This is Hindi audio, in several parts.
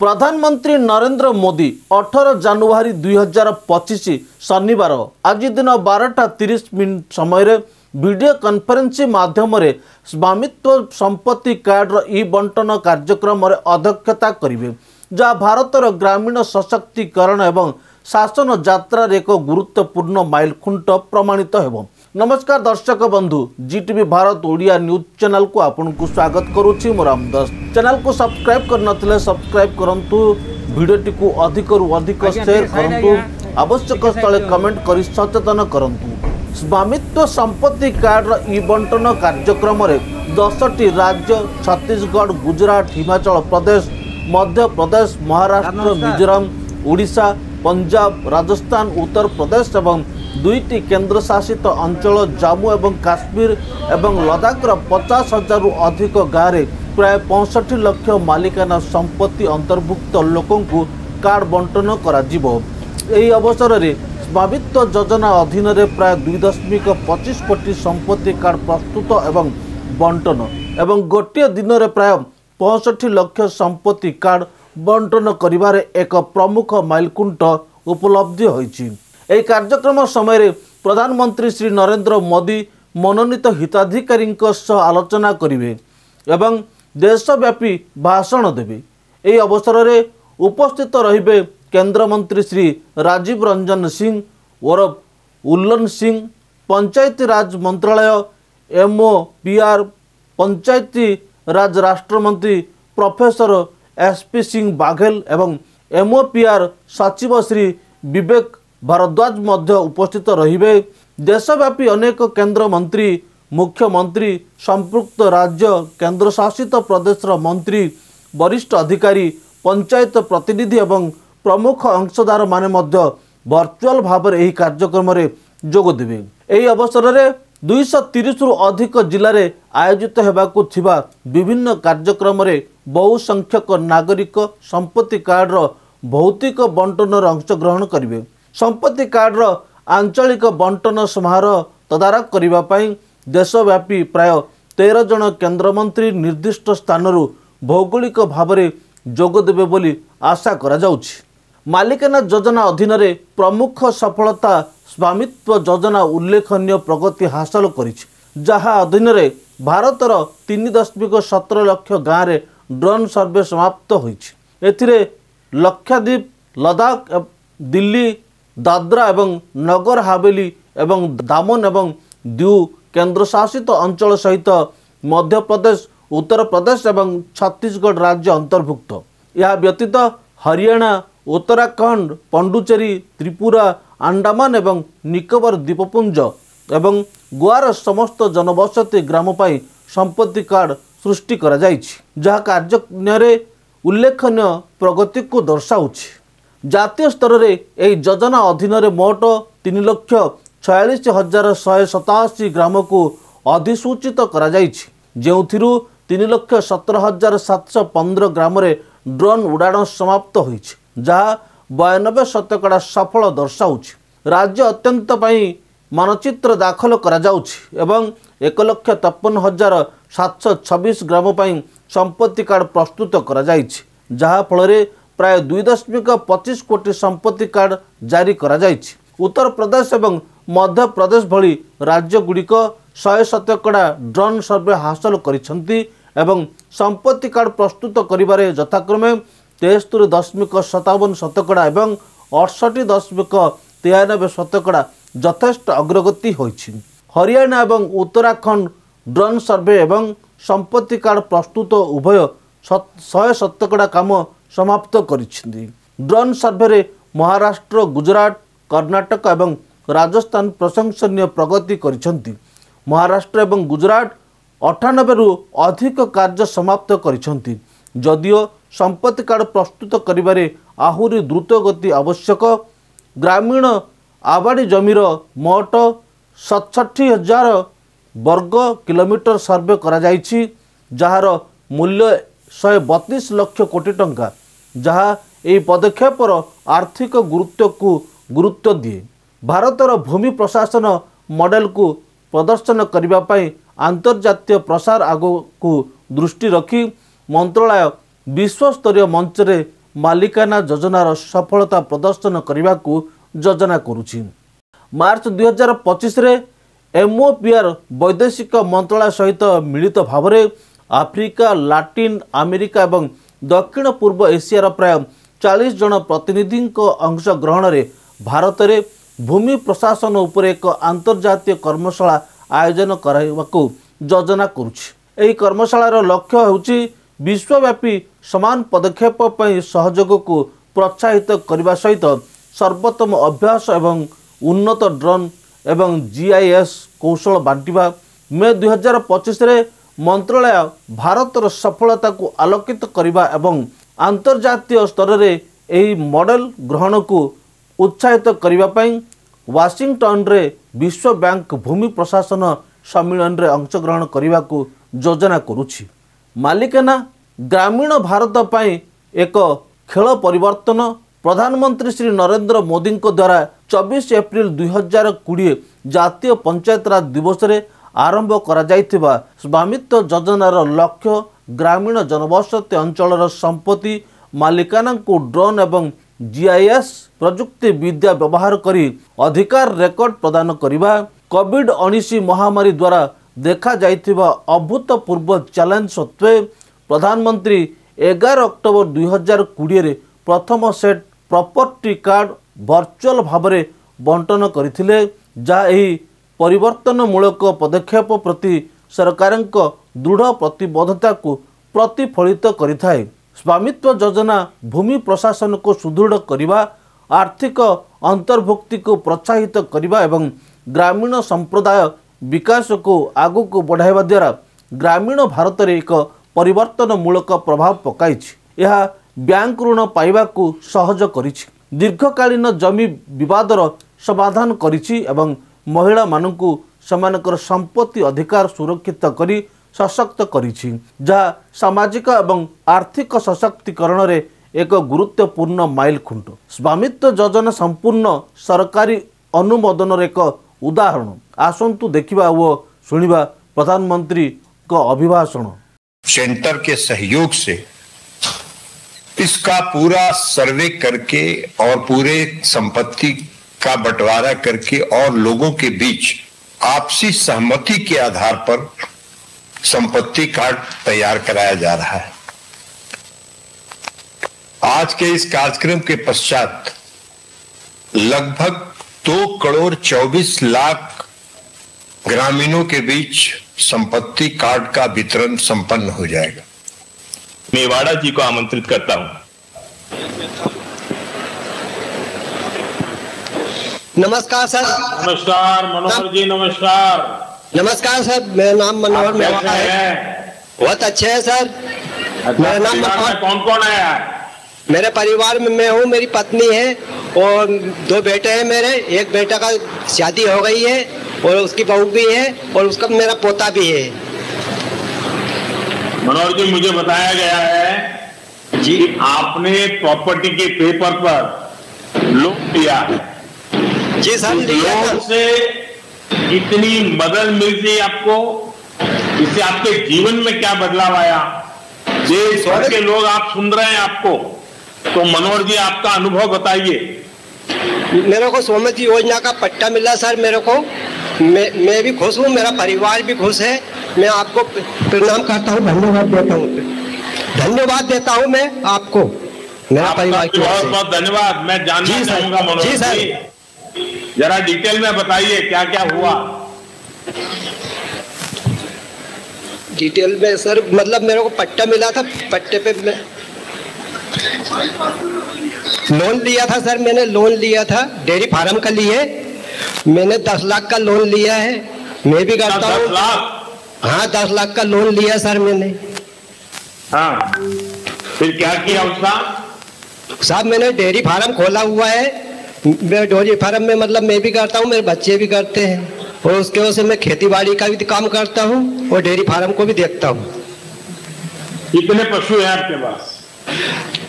प्रधानमंत्री नरेंद्र मोदी 18 जनवरी 2025 शनिवार आज दिन 12:30 समय वीडियो कॉन्फ्रेंसिंग माध्यम स्वामित्व संपत्ति कार्ड ई बंटन कार्यक्रम अध्यक्षता करेंगे जहाँ भारतर ग्रामीण सशक्तिकरण एवं शासन यात्रा एक गुरुत्वपूर्ण माइलखुंट प्रमाणित हो। नमस्कार दर्शक बंधु, जीटीवी भारत ओडिया न्यूज चैनल को आपन को स्वागत करुछि। मो रामदास चैनल को सब्सक्राइब करनथिले सब्सक्राइब करंतु, वीडियोटी को अधिक रु अधिक शेयर करंतु, आवश्यक स्थले कमेंट करि सचेतन करंतु। स्वामित्व संपत्ति कार्ड ई बंटन कार्यक्रम रे 10टी राज्य छत्तीसगढ़, गुजरात, हिमाचल प्रदेश, मध्य प्रदेश, महाराष्ट्र, मिजोरम, ओडिशा, पंजाब, राजस्थान, उत्तर प्रदेश एवं 2टी केंद्र शासित अंचल जम्मू एवं काश्मीर एवं लद्दाख 50,000 रु अधिक गाँव में प्राय 65 लाख मालिकाना संपत्ति अंतर्भुक्त लोकों को कार्ड बंटन करा जिवो। एही अवसर में स्वामित्व योजना अधीन रे प्राय 2.25 कोटी संपत्ति कार्ड प्रस्तुत एवं बंटन एवं गोटे दिन में प्राय 65 लाख संपत्ति कार्ड बंटन करिबारे एक प्रमुख माइलखुंट उपलब्धि होइछि। ଏହି କାର୍ଯ୍ୟକ୍ରମ ସମୟରେ ପ୍ରଧାନମନ୍ତ୍ରୀ ଶ୍ରୀ ନରେନ୍ଦ୍ର ମୋଦି ମନୋନୀତ ହିତାଧିକାରୀଙ୍କ ସହ ଆଲୋଚନା କରିବେ ଏବଂ ଦେଶବ୍ୟାପୀ ଭାଷଣ ଦେବେ। ଏହି ଅବସରରେ ଉପସ୍ଥିତ ରହିବେ କେନ୍ଦ୍ରମନ୍ତ୍ରୀ ଶ୍ରୀ ରାଜୀବ ରଞ୍ଜନ ସିଂ ଓରଫ ଉଲ୍ଲନ ସିଂ, ପଞ୍ଚାୟती ରାଜ ମନ୍ତ୍ରାଳୟ MOPR ପଞ୍ଚାୟती ରାଜ ରାଷ୍ଟ୍ରମନ୍ତ୍ରୀ ପ୍ରୋଫେସର SP सिंह बाघेल एवं MOPR सचिव श्री विवेक भारद्वाज मध्य उपस्थित रहिबे। देशव्यापी अनेक केंद्र मंत्री, मुख्यमंत्री, संपृक्त राज्य केंद्र शासित प्रदेश मंत्री, वरिष्ठ अधिकारी, पंचायत प्रतिनिधि एवं प्रमुख अंशदार माने मध्य वर्चुअल भाव में यह कार्यक्रम में जोग देबे। एही अवसर में 230 रु अधिक जिले में आयोजित होबाकु थिबा विभिन्न कार्यक्रम में बहु संख्यक नागरिक संपत्ति कार्ड भौतिक बंटन अंशग्रहण करेंगे। संपत्ति कार्ड आंचलिक बंटन समारोह तदारख करने देशव्यापी प्राय 13 जन केंद्रमंत्री निर्दिष्ट स्थानरू भौगोलिक भाव में जोगदेवे बोली आशा करा जाउछि। मालिकाना योजना अधीन रे प्रमुख सफलता स्वामित्व योजना उल्लेखनीय प्रगति हासिल करिछि, जहाँ अधीन रे भारतर 3.17 लाख गाँव में ड्रोन सर्वे समाप्त होइछि। एथिरे लक्षद्वीप, लद्दाख, दिल्ली, दादरा एवं नगर हवेली एवं दामन एवं दीव केंद्र शासित अंचल सहित मध्य प्रदेश, उत्तर प्रदेश एवं छत्तीसगढ़ राज्य अंतर्भुक्त। यह व्यतीत हरियाणा, उत्तराखंड, पुडुचेरी, त्रिपुरा, अंडमान एवं निकोबार द्वीपपुंज एवं गोवार समस्त जनबसती ग्राम पर संपत्ति कार्ड सृष्टि करा जाइछि, जहाँ कार्य उल्लेखनीय प्रगति को दर्शाउछि। जातीय स्तर में यह योजना अधीन मोट 3,46,187 ग्राम को अधिसूचित करा जाइछि, जेउथिरु 3,17,715 ग्राम रे ड्रोन उड़ाण समाप्त होइछि, जहाँ 92% सफल दर्शाउछि। राज्य अत्यंत पई मानचित्र दाखल करा जाउछि एवं 1,53,726 ग्राम पई संपत्ति कार्ड प्रस्तुत करा जाइछि, जहाँ फल प्राय 2.25 कोटी संपत्ति कार्ड जारी करा जाइछि। उत्तर प्रदेश एवं मध्य प्रदेश भली राज्य गुड़िक 100% ड्रोन सर्वे हासिल करिसंती एवं संपत्ति कार्ड प्रस्तुत करिबारे यथाक्रमे 73.57% एवं 68.93% यथेष्ट अग्रगति होइछि। हरियाणा एवं उत्तराखंड ड्रोन सर्वे एवं संपत्ति कार्ड प्रस्तुत उभय 100% काम समाप्त करिछिंदी। ड्रोन सर्वे रे महाराष्ट्र, गुजरात, कर्नाटक एवं राजस्थान प्रशंसनीय प्रगति करिछंती। महाराष्ट्र एवं गुजरात 98 रु अधिक कार्य समाप्त करिछंती, जदियो संपत्ति कार्ड प्रस्तुत करिबारे आहुरी द्रुत गति आवश्यक। ग्रामीण आबादी जमीर मोट 67,000 वर्ग किलोमीटर सर्वे करा जाइछि, जार मूल्य 132 लाख कोटी टंका, जहाँ यह पदक्षेपर आर्थिक गुरुत्व को गुरुत्व दिए। भारतर भूमि प्रशासन मॉडल को प्रदर्शन करने अंतर्जातीय प्रसार आग को दृष्टि रखी मंत्रालय विश्वस्तरीय मंच रे मालिकाना योजनार सफलता प्रदर्शन करने को योजना करुछि। मार्च 2025 रे MOPR वैदेशिक मंत्रालय सहित मिलित भाव में आफ्रिका, लाटिन अमेरिका और दक्षिण पूर्व एशियार प्राय 40 जन प्रतिनिधि अंशग्रहण में भारत में भूमि प्रशासन उपर एक अंतर्जातीय कर्मशाला आयोजन करने को योजना करुछि। एही कर्मशालार लक्ष्य होछि विश्वव्यापी समान पदक्षेप पर सहयोग को प्रोत्साहित करने सहित सर्वोत्तम अभ्यास एवं उन्नत ड्रोन एवं GIS कौशल बांटिबा। मे 2025 रे मंत्रालय भारतर सफलता को आलोकित करने एवं अंतर्जातीय स्तर में यही मॉडल ग्रहण को उत्साहित करने वाशिंगटन रे विश्व बैंक भूमि प्रशासन सम्मेलन रे अंशग्रहण करने को योजना करुछि। मालिकाना ग्रामीण भारत पाई एक खेल परिवर्तन प्रधानमंत्री श्री नरेंद्र मोदी द्वारा 24 एप्रिल 2020 जातीय पंचायत राज दिवस रे आरंभ करा जायथिबा स्वामित्व योजनार लक्ष्य ग्रामीण जनबसती अंचलर संपत्ति मालिकाना को ड्रोन एवं GIS प्रजुक्ति विद्या व्यवहार करी अधिकार रेकर्ड प्रदान करने, कोविड-19 महामारी द्वारा देखा जायथिबा अभूतपूर्व चैलेंज सत्वे प्रधानमंत्री 11 अक्टोबर 2020 रे प्रथम सेट प्रॉपर्टी कार्ड वर्चुअल भाव में बंटन करथिले, जहा एही परिवर्तनमूलक पदक्षेप प्रति सरकार दृढ़ प्रतिबद्धता को प्रतिफलित करिथाए। स्वामित्व योजना भूमि प्रशासन को सुदृढ़ करने, आर्थिक अंतर्भुक्ति को प्रोत्साहित करने एवं ग्रामीण संप्रदाय विकास को आगू को बढ़ावा द्वारा ग्रामीण भारत में एक परिवर्तनमूलक प्रभाव पकाइछि। यह बैंक ऋण पाइबा को सहज करिछि, दीर्घकालीन जमी विवादर समाधान करिछि एवं महिला मानकु समानकर संपत्ति अधिकार सुरक्षित करी सशक्त करिछि, जहा सामाजिक एवं आर्थिक सशक्तिकरण रे एक गुरुत्वपूर्ण माइल खुंट। स्वामित्व योजना संपूर्ण सरकारी अनुमोदन एक उदाहरण। आसंतु देखिबा वो सुनिबा प्रधानमंत्री को अभिभाषण। सेंटर के सहयोग से इसका पूरा सर्वे करके और पूरे संपत्ति का बंटवारा करके और लोगों के बीच आपसी सहमति के आधार पर संपत्ति कार्ड तैयार कराया जा रहा है। आज के इस कार्यक्रम के पश्चात लगभग 2,24,00,000 ग्रामीणों के बीच संपत्ति कार्ड का वितरण संपन्न हो जाएगा। मेवाड़ा जी को आमंत्रित करता हूं। नमस्कार सर। नमस्कार मनोहर जी, नमस्कार। नमस्कार सर, मेरा नाम मनोहर मेवाड़ा है। बहुत अच्छे है सर। मेरा नाम मनोहर। कौन कौन है? मेरे परिवार में मैं हूँ, मेरी पत्नी है और 2 बेटे हैं मेरे। एक बेटा का शादी हो गई है और उसकी बहू भी है और उसका मेरा पोता भी है। मनोहर जी, मुझे बताया गया है जी आपने प्रॉपर्टी के पेपर पर लोन लिया है। जी सर, लोन से कितनी मदद मिलती आपको? इससे आपके जीवन में क्या बदलाव आया? देश भर के लोग आप सुन रहे हैं आपको, तो मनोहर जी आपका अनुभव बताइए। मेरे को स्वामित्व योजना का पट्टा मिला सर मेरे को। मैं भी खुश हूँ, मेरा परिवार भी खुश है। मैं आपको प्रणाम करता हूँ, धन्यवाद देता हूँ। धन्यवाद देता हूँ मैं आपको, मेरा परिवार की बहुत बहुत धन्यवाद। मैं जानना चाहूंगा मनोहर जी, जरा डिटेल में बताइए क्या क्या हुआ। डिटेल में सर, मतलब मेरे को पट्टा मिला था। पट्टे पे मैं लोन लिया था सर। मैंने लोन लिया था डेयरी फार्म का लिए। मैंने 10 लाख का लोन लिया है। मैं भी करता हूँ। 10 लाख? हाँ, 10 लाख का लोन लिया सर मैंने। हाँ, फिर क्या किया उसका? साहब मैंने डेयरी फार्म खोला हुआ है। मैं डेयरी फार्म में मतलब मैं भी करता हूँ, मेरे बच्चे भी करते हैं और उसके वजह से मैं खेती बाड़ी का भी काम करता हूँ और डेयरी फार्म को भी देखता हूँ। कितने पशु हैं आपके पास?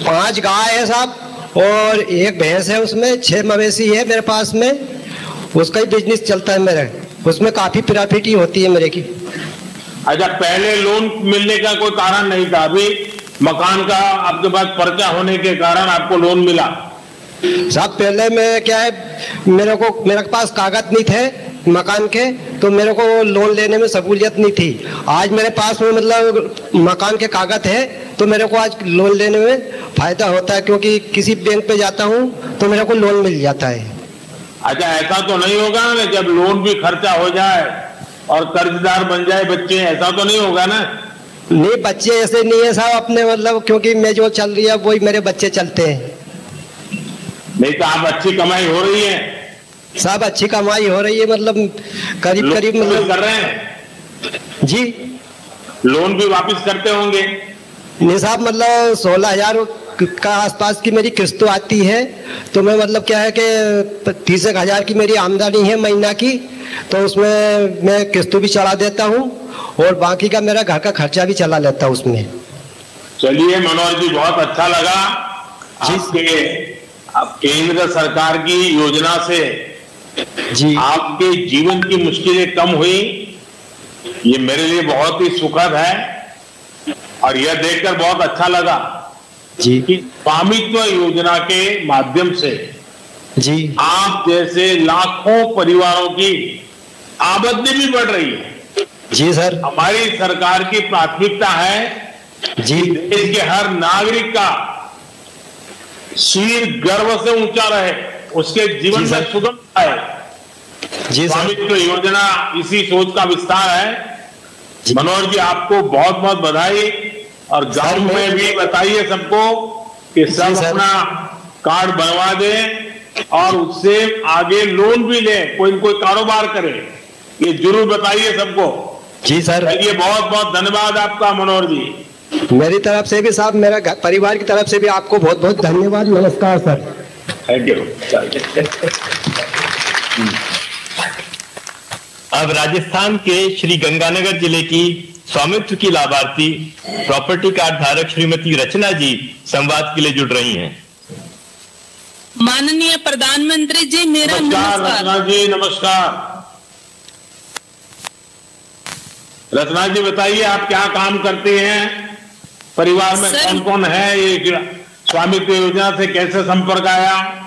5 गाय है साहब और 1 भैंस है। उसमें 6 मवेशी है मेरे पास में। उसका ही बिजनेस चलता है मेरा। उसमें काफी प्रॉफिट ही होती है मेरे की। अच्छा, पहले लोन मिलने का कोई कारण नहीं था, अभी मकान का आपके पास पर्चा होने के कारण आपको लोन मिला? साहब पहले मैं क्या है, मेरे पास कागज नहीं थे मकान के, तो मेरे को लोन लेने में सहूलियत नहीं थी। आज मेरे पास में मतलब मकान के कागज है, तो मेरे को आज लोन लेने में फायदा होता है, क्योंकि किसी बैंक पे जाता हूँ तो मेरे को लोन मिल जाता है। अच्छा, ऐसा तो नहीं होगा ना जब लोन भी खर्चा हो जाए और कर्जदार बन जाए बच्चे, ऐसा तो नहीं होगा ना? नहीं, बच्चे ऐसे नहीं है साहब अपने, मतलब क्योंकि मैं जो चल रही है वही मेरे बच्चे चलते हैं। नहीं तो आप अच्छी कमाई हो रही है? साहब अच्छी कमाई हो रही है, मतलब करीब मतलब कर रहे हैं जी। लोन भी वापस करते होंगे? नहीं साहब, मतलब 16,000 का आसपास की मेरी किस्त आती है, तो मैं मतलब क्या है कि 30,000 की मेरी आमदनी है महीना की, तो उसमें मैं किस्त भी चढ़ा देता हूँ और बाकी का मेरा घर का खर्चा भी चला लेता हूँ उसमें। चलिए मनोहर जी, बहुत अच्छा लगा आप केंद्र सरकार की योजना से जी आपके जीवन की मुश्किलें कम हुई, ये मेरे लिए बहुत ही सुखद है। और यह देखकर बहुत अच्छा लगा जी कि स्वामित्व योजना के माध्यम से जी आप जैसे लाखों परिवारों की आमदनी भी बढ़ रही है। जी सर, हमारी सरकार की प्राथमिकता है जी देश के हर नागरिक का शीर गर्व से ऊंचा रहे, उसके जीवन में सुगमता है। जी सर, स्वामित्व योजना इसी सोच का विस्तार है। मनोहर जी, आपको बहुत बहुत बधाई, और गांव में भी बताइए सबको कि सब अपना कार्ड बनवा दें और उससे आगे लोन भी ले, कोई कोई कारोबार करे, ये जरूर बताइए सबको। जी सर, चलिए, बहुत बहुत धन्यवाद आपका मनोहर जी। मेरी तरफ से भी साहब, मेरा परिवार की तरफ से भी आपको बहुत बहुत धन्यवाद। नमस्कार सर। Thank you. अब राजस्थान के श्री गंगानगर जिले की स्वामित्व की लाभार्थी प्रॉपर्टी कार्ड धारक श्रीमती रचना जी संवाद के लिए जुड़ रही हैं। माननीय प्रधानमंत्री जी, मेरा नमस्कार। रचना जी नमस्कार। रचना जी बताइए, आप क्या काम करते हैं, परिवार में कौन कौन है, ये स्वामित्व योजना से कैसे संपर्क आया?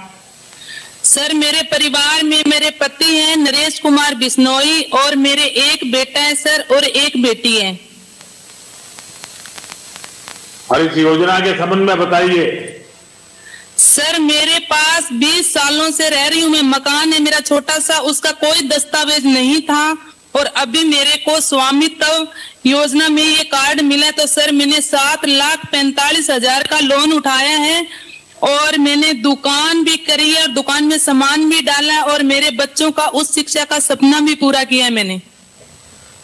सर, मेरे परिवार में मेरे पति हैं नरेश कुमार बिश्नोई और मेरे एक बेटा है सर और एक बेटी है। और इस योजना के संबंध में बताइए। सर, मेरे पास 20 सालों से रह रही हूँ मैं, मकान है मेरा छोटा सा, उसका कोई दस्तावेज नहीं था और अभी मेरे को स्वामित्व योजना में ये कार्ड मिला, तो सर मैंने 7,45,000 का लोन उठाया है और मैंने दुकान भी करी है और दुकान में सामान भी डाला और मेरे बच्चों का उच्च शिक्षा का सपना भी पूरा किया है मैंने।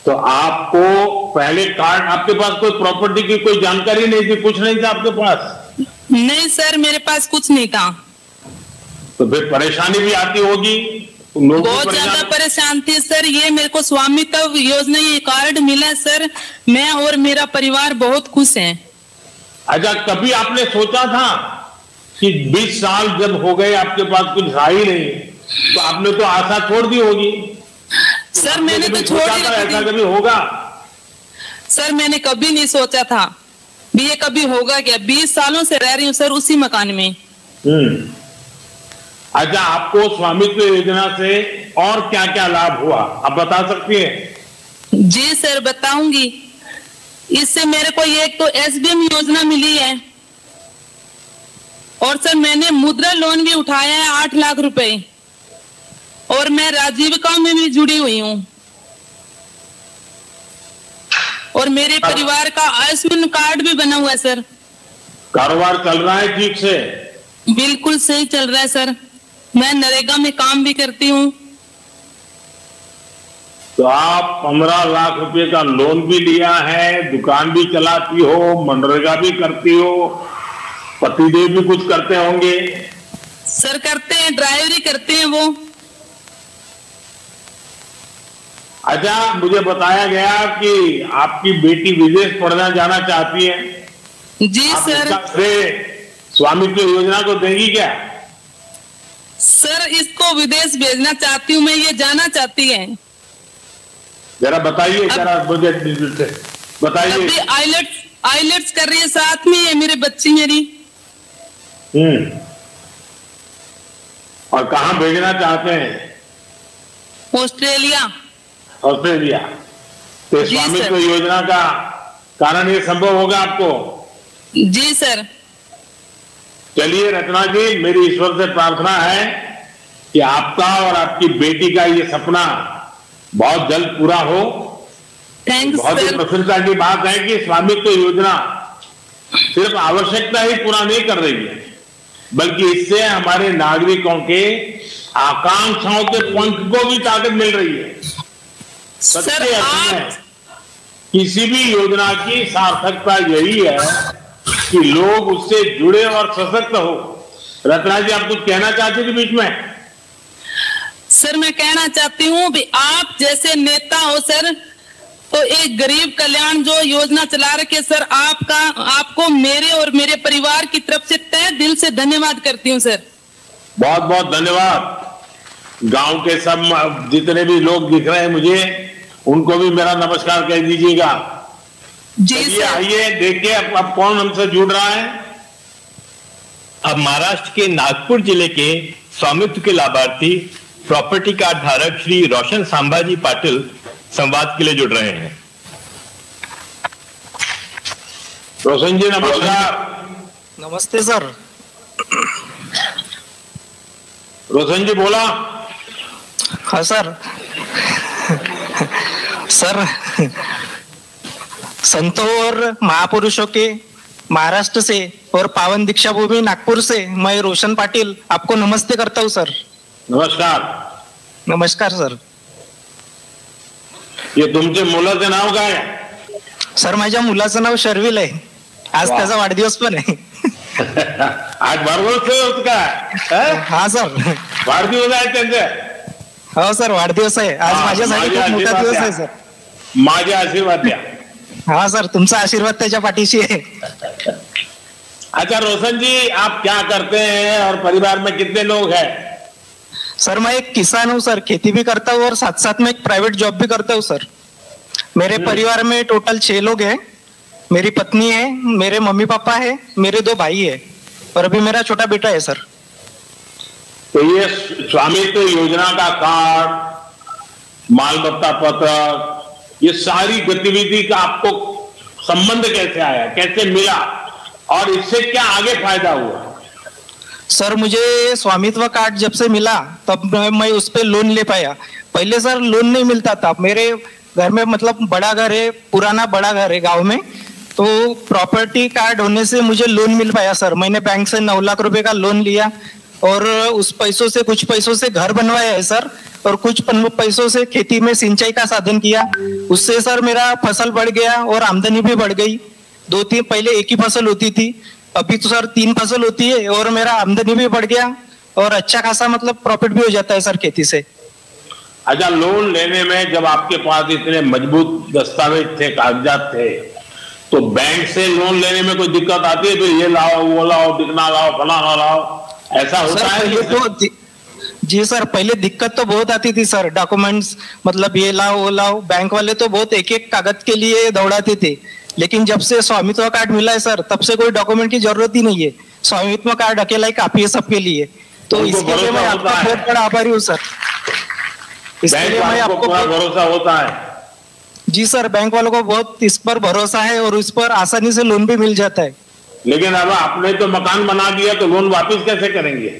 तो आपको पहले कार्ड, आपके पास कोई प्रॉपर्टी की कोई जानकारी नहीं थी, कुछ नहीं था आपके पास? नहीं सर, मेरे पास कुछ नहीं था। तो फिर परेशानी भी आती होगी? बहुत ज्यादा परेशान थी सर। ये मेरे को स्वामित्व योजना ये कार्ड मिला सर, मैं और मेरा परिवार बहुत खुश हैं। अच्छा, कभी आपने सोचा था कि 20 साल जब हो गए आपके पास कुछ था ही नहीं, तो आपने तो आशा छोड़ दी होगी? सर मैंने तो छोड़ दी। ऐसा कभी होगा? सर मैंने कभी नहीं सोचा था भी ये कभी होगा क्या। 20 सालों से रह रही हूँ सर उसी मकान में। अच्छा, आपको स्वामित्व योजना से और क्या क्या लाभ हुआ, आप बता सकती हैं? जी सर बताऊंगी। इससे मेरे को ये एक तो SBM योजना मिली है और सर मैंने मुद्रा लोन भी उठाया है 8 लाख रुपए और मैं राजीविका में भी जुड़ी हुई हूँ और मेरे परिवार का आयुष्मान कार्ड भी बना हुआ है सर। कारोबार चल रहा है ठीक से? बिल्कुल सही चल रहा है सर। मैं नरेगा में काम भी करती हूँ। तो आप 15 लाख रुपए का लोन भी लिया है, दुकान भी चलाती हो, मनरेगा भी करती हो, पतिदेव भी कुछ करते होंगे? सर करते हैं, ड्राइवरी करते हैं वो। अच्छा, मुझे बताया गया कि आपकी बेटी विदेश पढ़ना जाना चाहती है। जी सर। स्वामित्व योजना को देंगी क्या? सर इसको विदेश भेजना चाहती हूँ मैं, ये जाना चाहती है। जरा बताइए, जरा मुझे बताइए। अभी आइलेट्स कर रही है, साथ में है मेरे बच्ची मेरी। और कहाँ भेजना चाहते हैं? ऑस्ट्रेलिया। ऑस्ट्रेलिया। तो जी स्वामित्व सर। योजना का कारण ये संभव होगा आपको? जी सर। चलिए रचना जी, मेरी ईश्वर से प्रार्थना है कि आपका और आपकी बेटी का ये सपना बहुत जल्द पूरा हो। थैंक्स बहुत ही सर। प्रसन्नता की बात है कि स्वामित्व योजना सिर्फ आवश्यकता ही पूरा नहीं कर रही है, बल्कि इससे हमारे नागरिकों के आकांक्षाओं के पंख को भी ताकत मिल रही है। सर सच्चे अर्थ में आप किसी भी योजना की सार्थकता यही है कि लोग उससे जुड़े और सशक्त हो। रत्ना जी, आप कुछ कहना चाहते थे बीच में? सर मैं कहना चाहती हूँ भी आप जैसे नेता हो सर, तो एक गरीब कल्याण जो योजना चला रखे सर, आपको मेरे और मेरे परिवार की तरफ से तहे दिल से धन्यवाद करती हूँ सर। बहुत बहुत धन्यवाद। गांव के सब जितने भी लोग दिख रहे हैं मुझे, उनको भी मेरा नमस्कार कह दीजिएगा। जी सर। आइए देखिए अब कौन हमसे जुड़ रहा है। अब महाराष्ट्र के नागपुर जिले के स्वामित्व के लाभार्थी प्रॉपर्टी कार्ड धारक श्री रोशन संभाजी पाटिल संवाद के लिए जुड़ रहे हैं। रोशन जी नमस्कार। नमस्ते सर। रोशन जी बोला। हाँ सर। सर संतों और महापुरुषों के महाराष्ट्र से और पावन दीक्षा भूमि नागपुर से मैं रोशन पाटिल आपको नमस्ते करता हूँ सर। नमस्कार। नमस्कार सर। ये तुमचे मुलाचं नाव काय? सर माझ्या मुलाचं नाव शर्विल आहे, आज त्याचा वाढदिवस पण आहे। आज वाढदिवस का? हाँ सर, वाढदिवस आहे त्यांचे? हो सर वाढदिवस आहे आज, माझ्यासाठी खूप मोठा दिवस आहे सर। माझे आशीर्वाद द्या। हाँ सर, तुमचा आशीर्वाद त्याच्या पाठीशी आहे। अच्छा रोशन जी, आप क्या करते हैं और परिवार में कितने लोग हैं? सर मैं एक किसान हूँ सर, खेती भी करता हूँ और साथ साथ में एक प्राइवेट जॉब भी करता हूँ सर। मेरे परिवार में टोटल 6 लोग हैं। मेरी पत्नी है, मेरे मम्मी पापा है, मेरे 2 भाई है और अभी मेरा छोटा बेटा है सर। तो ये स्वामित्व योजना का कार्ड, मालमत्ता पत्र, ये सारी गतिविधि का आपको संबंध कैसे आया, कैसे मिला और इससे क्या आगे फायदा हुआ? सर मुझे स्वामित्व कार्ड जब से मिला तब मैं उस पर लोन ले पाया। पहले सर लोन नहीं मिलता था। मेरे घर में मतलब बड़ा घर है, पुराना बड़ा घर है गांव में, तो प्रॉपर्टी कार्ड होने से मुझे लोन मिल पाया सर। मैंने बैंक से 9 लाख रुपए का लोन लिया और उस पैसों से कुछ पैसों से घर बनवाया है सर, और कुछ पैसों से खेती में सिंचाई का साधन किया। उससे सर मेरा फसल बढ़ गया और आमदनी भी बढ़ गई। 2-3 पहले एक ही फसल होती थी, अभी तो सर 3 फसल होती है और मेरा आमदनी भी बढ़ गया और अच्छा खासा मतलब प्रॉफिट भी हो जाता है सर खेती से। अच्छा, लोन लेने में जब आपके पास इतने मजबूत दस्तावेज थे, कागजात थे, तो बैंक से लोन लेने में कोई दिक्कत आती है? फिर ये लाओ, वो लाओ, दिखना लाओ, फलाना लाओ, ऐसा होता है? तो जी सर, पहले दिक्कत तो बहुत आती थी सर। डॉक्यूमेंट्स मतलब ये लाओ वो लाओ, बैंक वाले तो बहुत एक एक कागज के लिए दौड़ाते थे। लेकिन जब से स्वामित्व कार्ड मिला है सर, तब से कोई डॉक्यूमेंट की जरूरत ही नहीं है। स्वामित्व कार्ड अकेला ही काफी है सबके लिए। तो इसके लिए मैं आपका बहुत बड़ा आभारी हूँ सर। इसके लिए मैं आपको भरोसा होता है? जी सर, बैंक वालों को बहुत इस पर भरोसा है और इस पर आसानी से लोन भी मिल जाता है। लेकिन अब आपने तो मकान बना दिया, तो लोन वापस कैसे करेंगे?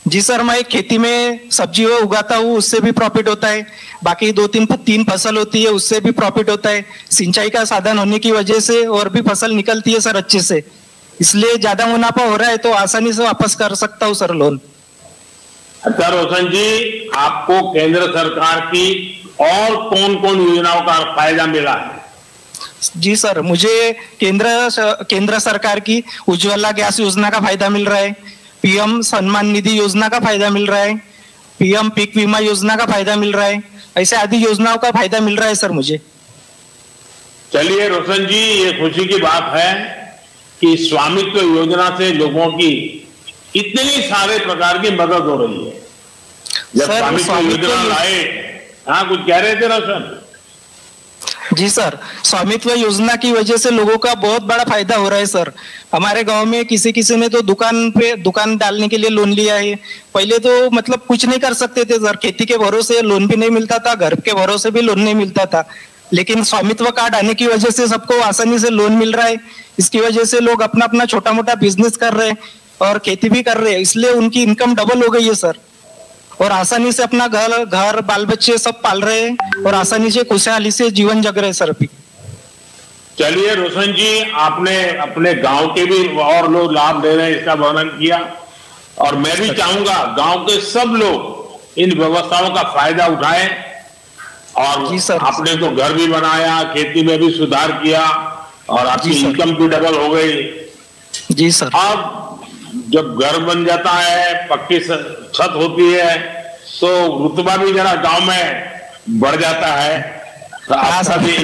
जी सर, मैं खेती में सब्जी उगाता हूँ, उससे भी प्रॉफिट होता है। बाकी 2-3 फसल होती है, उससे भी प्रॉफिट होता है। सिंचाई का साधन होने की वजह से और भी फसल निकलती है सर अच्छे से, इसलिए ज्यादा मुनाफा हो रहा है तो आसानी से वापस कर सकता हूँ सर लोन। अच्छा रोशन जी, आपको केंद्र सरकार की और कौन कौन योजनाओं का फायदा मिला है? जी सर, मुझे केंद्र सरकार की उज्ज्वला गैस योजना का फायदा मिल रहा है, पीएम सम्मान निधि योजना का फायदा मिल रहा है, पीएम पीक बीमा योजना का फायदा मिल रहा है। ऐसे आदि योजनाओं का फायदा मिल रहा है सर मुझे। चलिए रोशन जी, ये खुशी की बात है कि स्वामित्व योजना से लोगों की इतनी सारे प्रकार की मदद हो रही है। जब स्वामित्व योजना लाए, हाँ कुछ कह रहे थे रोशन? जी सर, स्वामित्व योजना की वजह से लोगों का बहुत बड़ा फायदा हो रहा है सर। हमारे गांव में किसी ने तो दुकान डालने के लिए लोन लिया है। पहले तो मतलब कुछ नहीं कर सकते थे सर, खेती के भरोसे लोन भी नहीं मिलता था, घर के भरोसे भी लोन नहीं मिलता था। लेकिन स्वामित्व कार्ड आने की वजह से सबको आसानी से लोन मिल रहा है। इसकी वजह से लोग अपना अपना छोटा मोटा बिजनेस कर रहे हैं और खेती भी कर रहे हैं, इसलिए उनकी इनकम डबल हो गई है सर। और आसानी से अपना घर बाल बच्चे सब पाल रहे हैं और आसानी से खुशहाली से जीवन जग रहे हैं सर अभी। चलिए रोशन जी, आपने अपने गांव के भी और लोग लाभ ले रहे हैं इसका वर्णन किया, और मैं भी चाहूंगा गांव के सब लोग इन व्यवस्थाओं का फायदा उठाएं। और जी सर, आपने तो घर भी बनाया, खेती में भी सुधार किया और आपकी इनकम भी डबल हो गई। जी सर। अब जब घर बन जाता है, पक्की छत होती है, तो रुतबा भी जरा गांव में बढ़ जाता है। तो आपका भी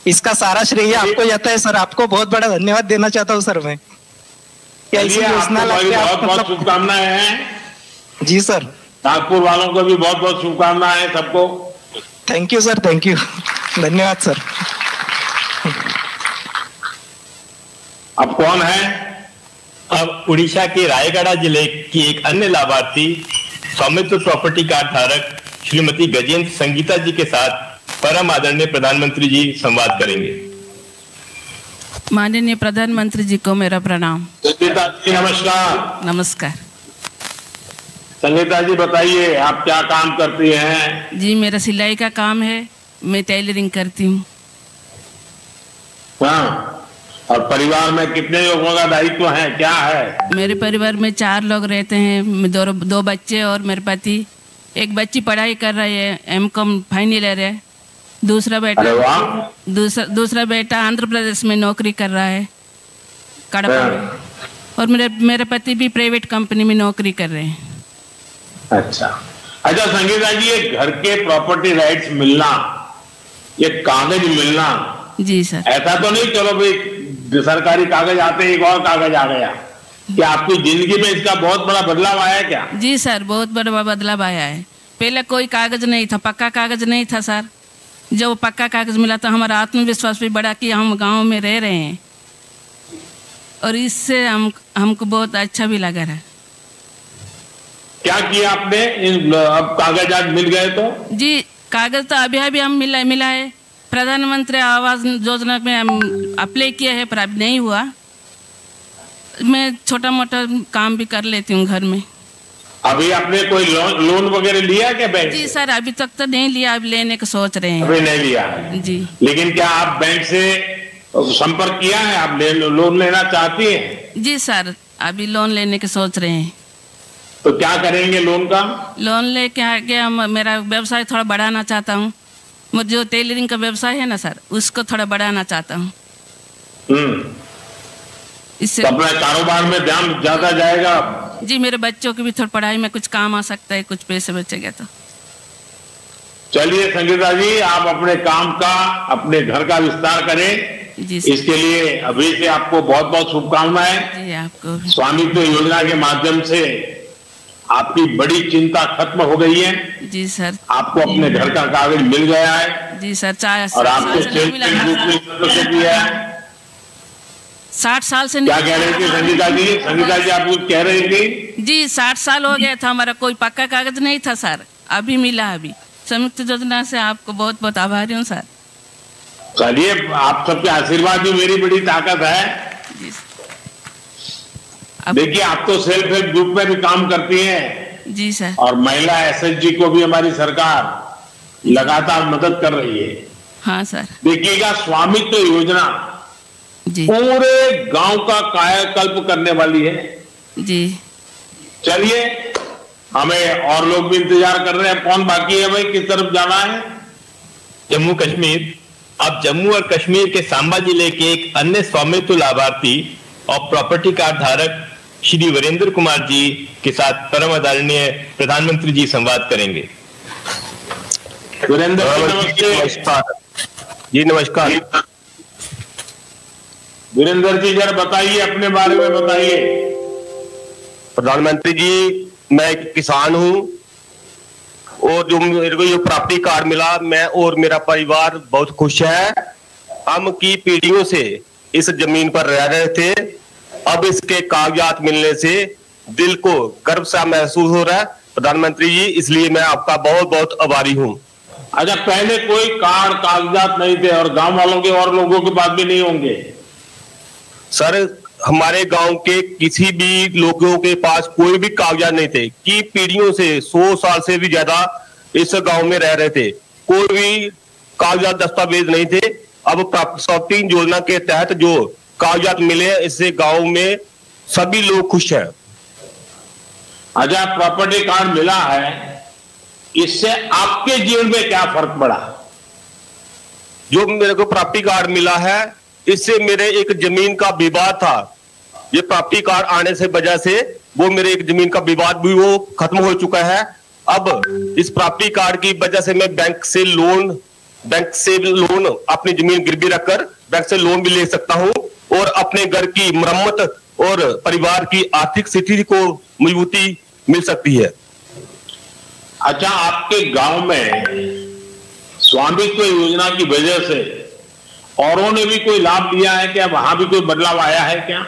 इसका सारा श्रेय आपको जाता है सर। आपको बहुत बड़ा धन्यवाद देना चाहता हूँ सर मैं। बहुत बहुत शुभकामनाएं हैं। जी सर, नागपुर वालों को भी बहुत बहुत शुभकामनाएं सबको। Thank you sir, thank you, धन्यवाद सर। अब कौन है? अब उड़ीसा के रायगढ़ जिले की एक अन्य लाभार्थी स्वामित्व प्रॉपर्टी कार्ड धारक श्रीमती गजेंद्र संगीता जी के साथ परम आदरणीय प्रधानमंत्री जी संवाद करेंगे। माननीय प्रधानमंत्री जी को मेरा प्रणाम। संगीता जी नमस्कार। नमस्कार। संगीता जी बताइए, आप क्या काम करती हैं? जी मेरा सिलाई का काम है, मैं टेलरिंग करती हूँ। हाँ, और परिवार में कितने लोगों का दायित्व है, क्या है? मेरे परिवार में 4 लोग रहते हैं, दो बच्चे और मेरे पति। एक बच्ची पढ़ाई कर रही है, M.Com फाइनल ईयर है। दूसरा बेटा आंध्र प्रदेश में नौकरी कर रहा है, कड़पा में। और मेरे पति भी प्राइवेट कंपनी में नौकरी कर रहे हैं। अच्छा संगीता जी, ये घर के प्रॉपर्टी राइट्स मिलना, ये कागज मिलना, जी सर, ऐसा तो नहीं चलो भाई सरकारी कागज आते एक और कागज आ गया? क्या आपकी जिंदगी में इसका बहुत बड़ा बदलाव आया क्या? जी सर, बहुत बड़ा बदलाव आया है। पहले कोई कागज नहीं था, पक्का कागज नहीं था सर। जब पक्का कागज मिला तो हमारा आत्मविश्वास भी बढ़ा कि हम गांव में रह रहे हैं, और इससे हमको बहुत अच्छा भी लगा रहा। क्या किया आपने? अब कागज आज मिल गए तो? जी कागज तो अभी हम मिला है। प्रधानमंत्री आवास योजना में हम अप्लाई किया है, पर अभी नहीं हुआ। मैं छोटा मोटा काम भी कर लेती हूँ घर में। अभी आपने कोई लोन वगैरह लिया क्या बैंक? जी सर, अभी तक तो नहीं लिया, अभी लेने का सोच रहे हैं। अभी नहीं लिया है जी। लेकिन क्या आप बैंक से संपर्क किया है? आप लोन लेना चाहती हैं? जी सर, अभी लोन लेने के सोच रहे हैं। तो क्या करेंगे लोन का? लोन लेके आगे मेरा व्यवसाय थोड़ा बढ़ाना चाहता हूँ। मुझे जो टेलरिंग का व्यवसाय है ना सर, उसको थोड़ा बढ़ाना चाहता हूँ। इससे तो अपना कारोबार में ध्यान ज्यादा जाएगा। जी, मेरे बच्चों की भी थोड़ी पढ़ाई में कुछ काम आ सकता है, कुछ पैसे बचेगा तो। चलिए संगीता जी, आप अपने काम का, अपने घर का विस्तार करें। जी, इसके लिए अभी से आपको बहुत बहुत शुभकामनाएं। जी आपको। स्वामित्व योजना के माध्यम से आपकी बड़ी चिंता खत्म हो गई है। जी सर, आपको अपने घर का कागज मिल गया है। जी सर, और आपको 60 साल से क्या कह रही थी संगीता जी? संगीता जी आप कुछ कह रही थी? जी 60 साल हो गया था, हमारा कोई पक्का कागज नहीं था सर, अभी मिला। अभी संयुक्त योजना से आपको बहुत बहुत आभारी हूँ सर। चलिए, आप सबके आशीर्वाद भी मेरी बड़ी ताकत है। जी देखिए, आप तो सेल्फ हेल्प ग्रुप में भी काम करती हैं। जी सर। और महिला SHG को भी हमारी सरकार लगातार मदद कर रही है। हाँ सर। देखिएगा, स्वामित्व योजना जी पूरे गांव का कायाकल्प करने वाली है। जी। चलिए, हमें और लोग भी इंतजार कर रहे हैं। कौन बाकी है भाई? किस तरफ जाना है? जम्मू कश्मीर। अब जम्मू और कश्मीर के सांबा जिले के एक अन्य स्वामित्व लाभार्थी और प्रॉपर्टी कार्ड धारक श्री वीरेंद्र कुमार जी के साथ परम आदरणीय प्रधानमंत्री जी संवाद करेंगे। वीरेंद्र जी नमस्कार। जी नमस्कार। वीरेंद्र जी जरा बताइए, अपने बारे में बताइए। प्रधानमंत्री जी, मैं एक किसान हूं और जो मेरे को ये प्रॉपर्टी कार्ड मिला, मैं और मेरा परिवार बहुत खुश है। हम की पीढ़ियों से इस जमीन पर रह रहे थे, अब इसके कागजात मिलने से दिल को गर्व सा महसूस हो रहा है प्रधानमंत्री जी, इसलिए मैं आपका बहुत बहुत आभारी हूँ। अच्छा, पहले कोई कार्ड कागजात नहीं थे और गांव वालों के और लोगों के पास भी नहीं होंगे? सर, हमारे गांव के किसी भी लोगों के पास कोई भी कागजात नहीं थे कि पीढ़ियों से 100 साल से भी ज्यादा इस गांव में रह रहे थे, कोई भी कागजात दस्तावेज नहीं थे। अब प्रॉपर्टी योजना के तहत जो कागजात मिले, इससे गांव में सभी लोग खुश हैं। अच्छा, प्रॉपर्टी कार्ड मिला है, इससे आपके जीवन में क्या फर्क पड़ा? जो मेरे को प्रॉपर्टी कार्ड मिला है, इससे मेरे एक जमीन का विवाद था, ये प्रॉपर्टी कार्ड आने से वजह से वो मेरे एक जमीन का विवाद भी वो खत्म हो चुका है। अब इस प्रॉपर्टी कार्ड की वजह से मैं बैंक से लोन अपनी जमीन गिरवी रखकर बैंक से लोन भी ले सकता हूं और अपने घर की मरम्मत और परिवार की आर्थिक स्थिति को मजबूती मिल सकती है। अच्छा, आपके गांव में स्वामित्व योजना की वजह से औरों ने भी कोई लाभ लिया है क्या? वहां भी कोई बदलाव आया है क्या?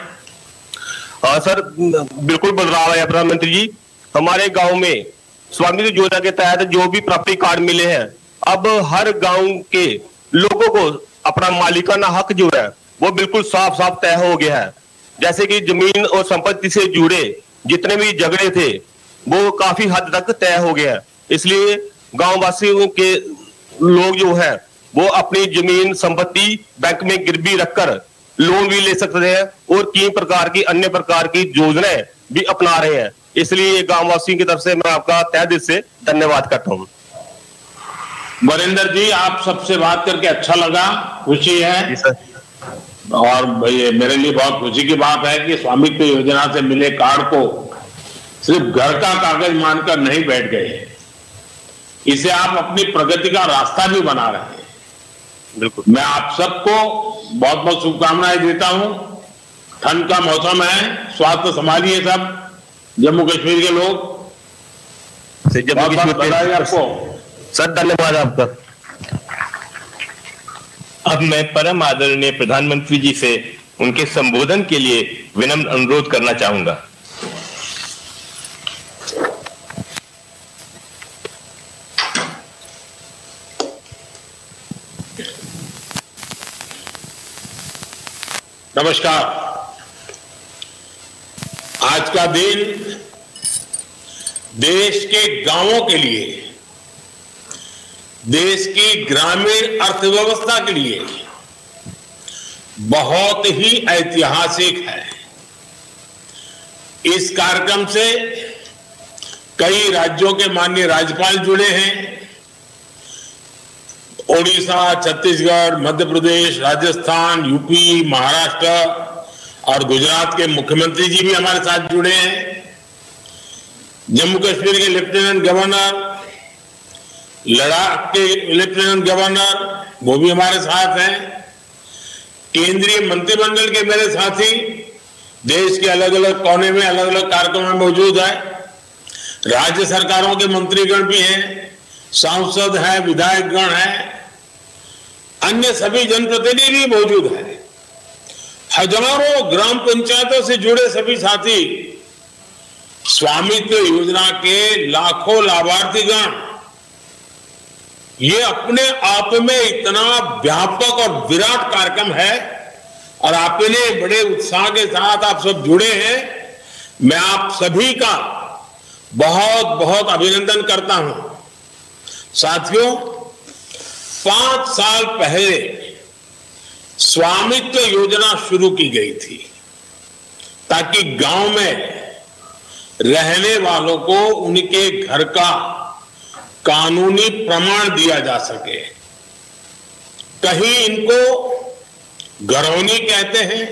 हाँ सर, बिल्कुल बदलाव आया प्रधानमंत्री जी। हमारे गांव में स्वामित्व योजना के तहत जो भी प्रॉपर्टी कार्ड मिले हैं, अब हर गांव के लोगों को अपना मालिकाना हक जो है वो बिल्कुल साफ साफ तय हो गया है। जैसे कि जमीन और संपत्ति से जुड़े जितने भी झगड़े थे वो काफी हद तक तय हो गया है। इसलिए गांव वासियों के लोग जो है वो अपनी जमीन संपत्ति बैंक में गिरवी रखकर लोन भी ले सकते हैं और कई प्रकार की अन्य प्रकार की योजनाएं भी अपना रहे हैं। इसलिए गांव वासियों की तरफ से मैं आपका तहे दिल से धन्यवाद करता हूं। वरिंदर जी, आप सबसे बात करके अच्छा लगा, खुशी है। जी सर। और ये मेरे लिए बहुत खुशी की बात है कि स्वामित्व योजना से मिले कार्ड को सिर्फ घर का कागज मानकर नहीं बैठ गए, इसे आप अपनी प्रगति का रास्ता भी बना रहे हैं। बिल्कुल, मैं आप सबको बहुत बहुत शुभकामनाएं देता हूं। ठंड का मौसम है, स्वास्थ्य संभालिए सब जम्मू कश्मीर के लोग। जम्मू कश्मीर बधाई आपको सर, धन्यवाद आपका। अब मैं परम आदरणीय प्रधानमंत्री जी से उनके संबोधन के लिए विनम्र अनुरोध करना चाहूंगा। नमस्कार। आज का दिन देश के गांवों के लिए, देश की ग्रामीण अर्थव्यवस्था के लिए बहुत ही ऐतिहासिक है। इस कार्यक्रम से कई राज्यों के माननीय राज्यपाल जुड़े हैं। ओडिशा, छत्तीसगढ़, मध्य प्रदेश, राजस्थान, यूपी, महाराष्ट्र और गुजरात के मुख्यमंत्री जी भी हमारे साथ जुड़े हैं। जम्मू कश्मीर के लेफ्टिनेंट गवर्नर, लद्दाख के लेफ्टिनेंट गवर्नर, वो भी हमारे साथ हैं। केंद्रीय मंत्रिमंडल के मेरे साथी देश के अलग अलग कोने में अलग अलग कार्यक्रमों में मौजूद है। राज्य सरकारों के मंत्रीगण भी हैं, सांसद हैं, विधायकगण हैं, अन्य सभी जनप्रतिनिधि भी मौजूद हैं। हजारों ग्राम पंचायतों से जुड़े सभी साथी, स्वामित्व योजना के लाखों लाभार्थीगण, ये अपने आप में इतना व्यापक और विराट कार्यक्रम है और आपने बड़े उत्साह के साथ आप सब जुड़े हैं। मैं आप सभी का बहुत बहुत अभिनंदन करता हूं। साथियों, 5 साल पहले स्वामित्व योजना शुरू की गई थी ताकि गांव में रहने वालों को उनके घर का कानूनी प्रमाण दिया जा सके। कहीं इनको घरौनी कहते हैं,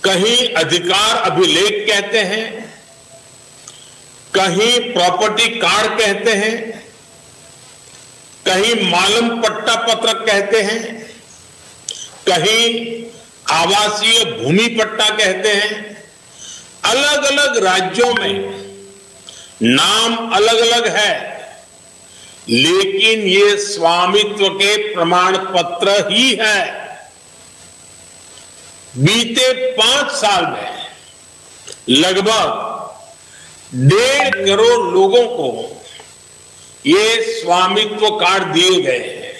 कहीं अधिकार अभिलेख कहते हैं, कहीं प्रॉपर्टी कार्ड कहते हैं, कहीं मालूम पट्टा पत्रक कहते हैं, कहीं आवासीय भूमि पट्टा कहते हैं। अलग अलग राज्यों में नाम अलग अलग है, लेकिन ये स्वामित्व के प्रमाण पत्र ही है। बीते 5 साल में लगभग 1.5 करोड़ लोगों को ये स्वामित्व कार्ड दिए गए हैं।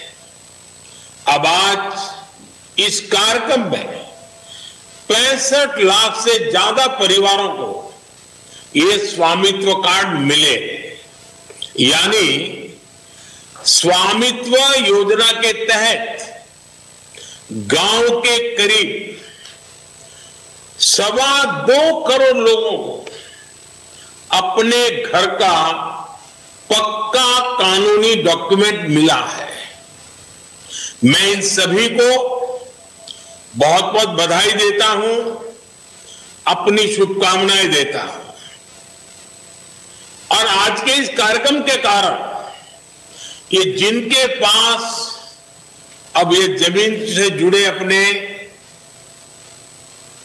अब आज इस कार्यक्रम में 65 लाख से ज्यादा परिवारों को ये स्वामित्व कार्ड मिले, यानी स्वामित्व योजना के तहत गांव के करीब 2.25 करोड़ लोगों को अपने घर का पक्का कानूनी डॉक्यूमेंट मिला है। मैं इन सभी को बहुत बहुत बधाई देता हूं, अपनी शुभकामनाएं देता हूं। और आज के इस कार्यक्रम के कारण ये जिनके पास अब ये जमीन से जुड़े अपने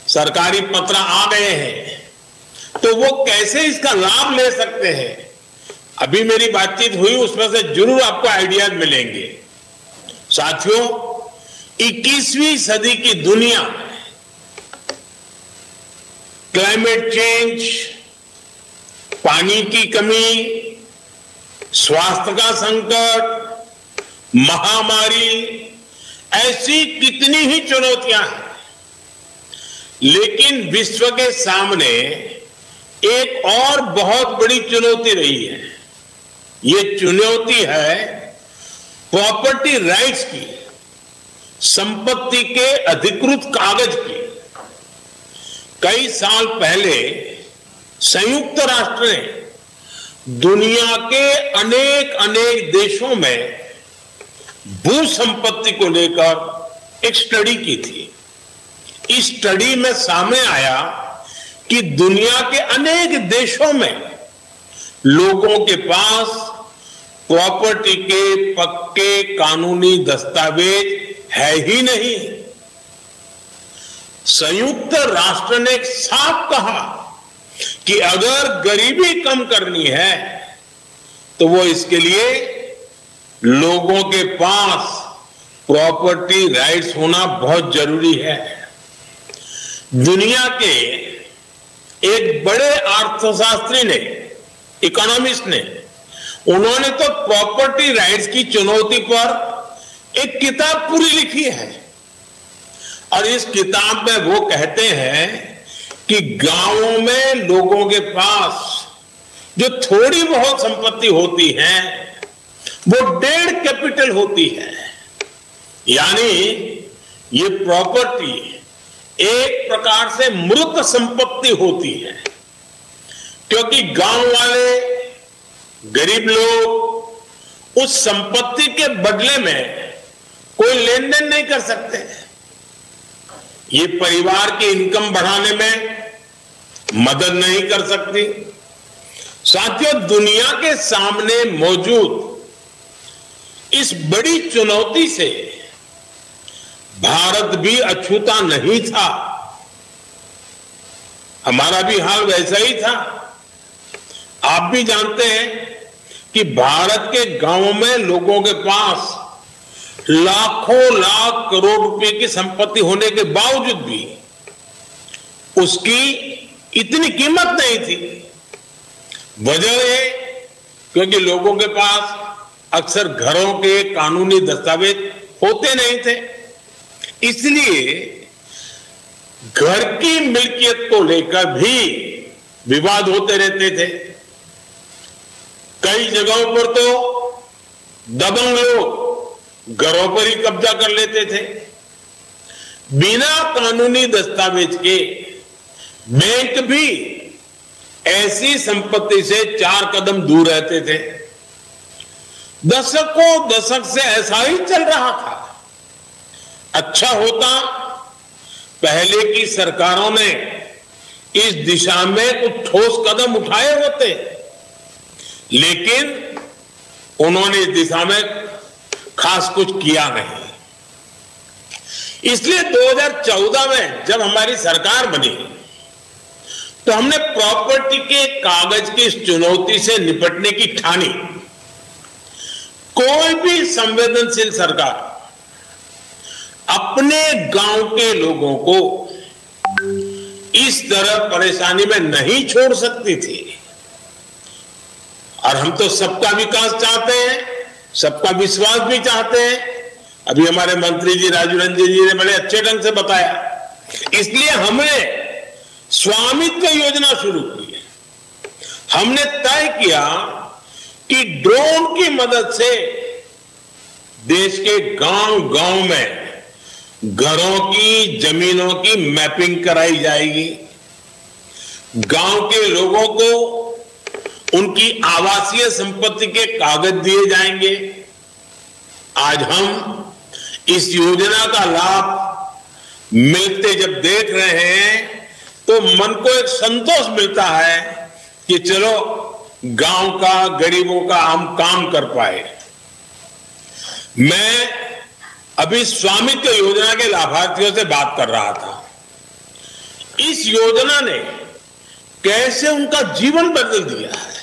सरकारी पत्र आ गए हैं, तो वो कैसे इसका लाभ ले सकते हैं, अभी मेरी बातचीत हुई, उसमें से जरूर आपको आइडियाज मिलेंगे। साथियों, 21वीं सदी की दुनिया में क्लाइमेट चेंज, पानी की कमी, स्वास्थ्य का संकट, महामारी, ऐसी कितनी ही चुनौतियां हैं, लेकिन विश्व के सामने एक और बहुत बड़ी चुनौती रही है। ये चुनौती है प्रॉपर्टी राइट्स की, संपत्ति के अधिकृत कागज की। कई साल पहले संयुक्त राष्ट्र ने दुनिया के अनेक देशों में भू संपत्ति को लेकर एक स्टडी की थी। इस स्टडी में सामने आया कि दुनिया के अनेक देशों में लोगों के पास प्रॉपर्टी के पक्के कानूनी दस्तावेज है ही नहीं। संयुक्त राष्ट्र ने साफ कहा कि अगर गरीबी कम करनी है तो वो इसके लिए लोगों के पास प्रॉपर्टी राइट्स होना बहुत जरूरी है। दुनिया के एक बड़े अर्थशास्त्री ने, इकोनॉमिस्ट ने, उन्होंने तो प्रॉपर्टी राइट्स की चुनौती पर एक किताब पूरी लिखी है। और इस किताब में वो कहते हैं कि गांवों में लोगों के पास जो थोड़ी बहुत संपत्ति होती है वो 1.5 कैपिटल होती है, यानी ये प्रॉपर्टी एक प्रकार से मृत संपत्ति होती है, क्योंकि गांव वाले गरीब लोग उस संपत्ति के बदले में कोई लेन देन नहीं कर सकते। ये परिवार की इनकम बढ़ाने में मदद नहीं कर सकती। साथियों, दुनिया के सामने मौजूद इस बड़ी चुनौती से भारत भी अछूता नहीं था। हमारा भी हाल वैसा ही था। आप भी जानते हैं कि भारत के गांवों में लोगों के पास लाखों लाख करोड़ रुपए की संपत्ति होने के बावजूद भी उसकी इतनी कीमत नहीं थी। वजह है क्योंकि लोगों के पास अक्सर घरों के कानूनी दस्तावेज होते नहीं थे। इसलिए घर की मिल्कियत को लेकर भी विवाद होते रहते थे। कई जगहों पर तो दबंग लोग घरों पर ही कब्जा कर लेते थे। बिना कानूनी दस्तावेज के बैंक भी ऐसी संपत्ति से 4 कदम दूर रहते थे। दशक से ऐसा ही चल रहा था। अच्छा होता पहले की सरकारों ने इस दिशा में कुछ ठोस कदम उठाए होते, लेकिन उन्होंने इस दिशा में खास कुछ किया नहीं। इसलिए 2014 में जब हमारी सरकार बनी तो हमने प्रॉपर्टी के कागज की इस चुनौती से निपटने की ठानी। कोई भी संवेदनशील सरकार अपने गांव के लोगों को इस तरह परेशानी में नहीं छोड़ सकती थी। और हम तो सबका विकास चाहते हैं, सबका विश्वास भी चाहते हैं। अभी हमारे मंत्री जी राजू रंजन जी ने बड़े अच्छे ढंग से बताया। इसलिए हमने स्वामित्व योजना शुरू की है। हमने तय किया कि ड्रोन की मदद से देश के गांव-गांव में घरों की, जमीनों की मैपिंग कराई जाएगी। गांव के लोगों को उनकी आवासीय संपत्ति के कागज दिए जाएंगे। आज हम इस योजना का लाभ मिलते जब देख रहे हैं तो मन को एक संतोष मिलता है कि चलो गांव का, गरीबों का हम काम कर पाए। मैं अभी स्वामित्व योजना के लाभार्थियों से बात कर रहा था। इस योजना ने कैसे उनका जीवन बदल दिया है,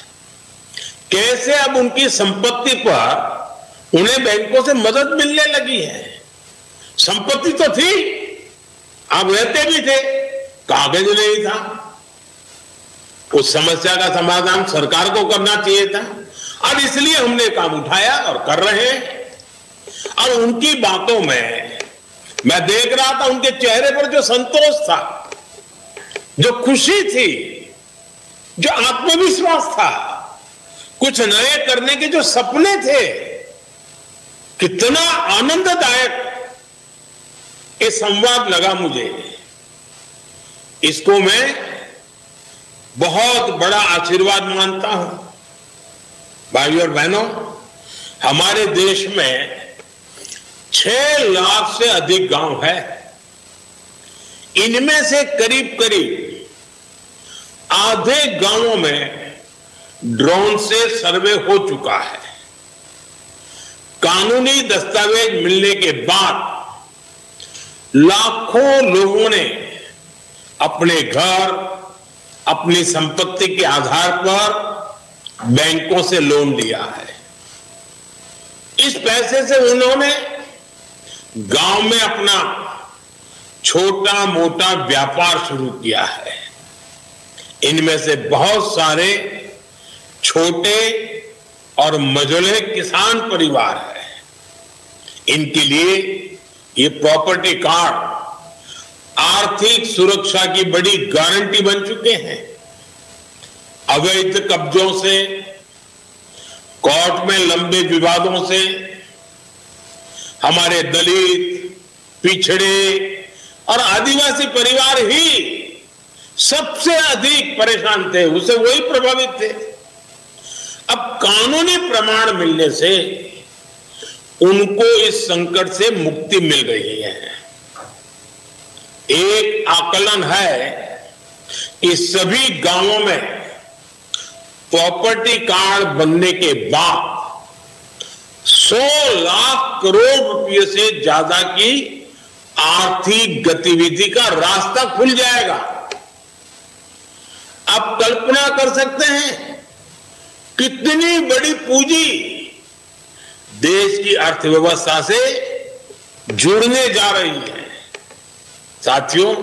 कैसे अब उनकी संपत्ति पर उन्हें बैंकों से मदद मिलने लगी है। संपत्ति तो थी, आप रहते भी थे, कागज नहीं था। उस समस्या का समाधान सरकार को करना चाहिए था और इसलिए हमने काम उठाया और कर रहे हैं। और उनकी बातों में मैं देख रहा था, उनके चेहरे पर जो संतोष था, जो खुशी थी, जो आत्मविश्वास था, कुछ नए करने के जो सपने थे, कितना आनंददायक ये संवाद लगा मुझे। इसको मैं बहुत बड़ा आशीर्वाद मानता हूं। भाइयों और बहनों, हमारे देश में 6 लाख से अधिक गांव है। इनमें से करीब करीब आधे गांवों में ड्रोन से सर्वे हो चुका है। कानूनी दस्तावेज मिलने के बाद लाखों लोगों ने अपने घर, अपनी संपत्ति के आधार पर बैंकों से लोन लिया है। इस पैसे से उन्होंने गांव में अपना छोटा मोटा व्यापार शुरू किया है। इनमें से बहुत सारे छोटे और मझोले किसान परिवार हैं। इनके लिए ये प्रॉपर्टी कार्ड आर्थिक सुरक्षा की बड़ी गारंटी बन चुके हैं। अवैध कब्जों से, कोर्ट में लंबे विवादों से हमारे दलित, पिछड़े और आदिवासी परिवार ही सबसे अधिक परेशान थे, उससे वही प्रभावित थे। अब कानूनी प्रमाण मिलने से उनको इस संकट से मुक्ति मिल रही है। एक आकलन है कि सभी गांवों में प्रॉपर्टी कार्ड बनने के बाद 100 लाख करोड़ रुपए से ज्यादा की आर्थिक गतिविधि का रास्ता खुल जाएगा। आप कल्पना कर सकते हैं कितनी बड़ी पूंजी देश की अर्थव्यवस्था से जुड़ने जा रही है। साथियों,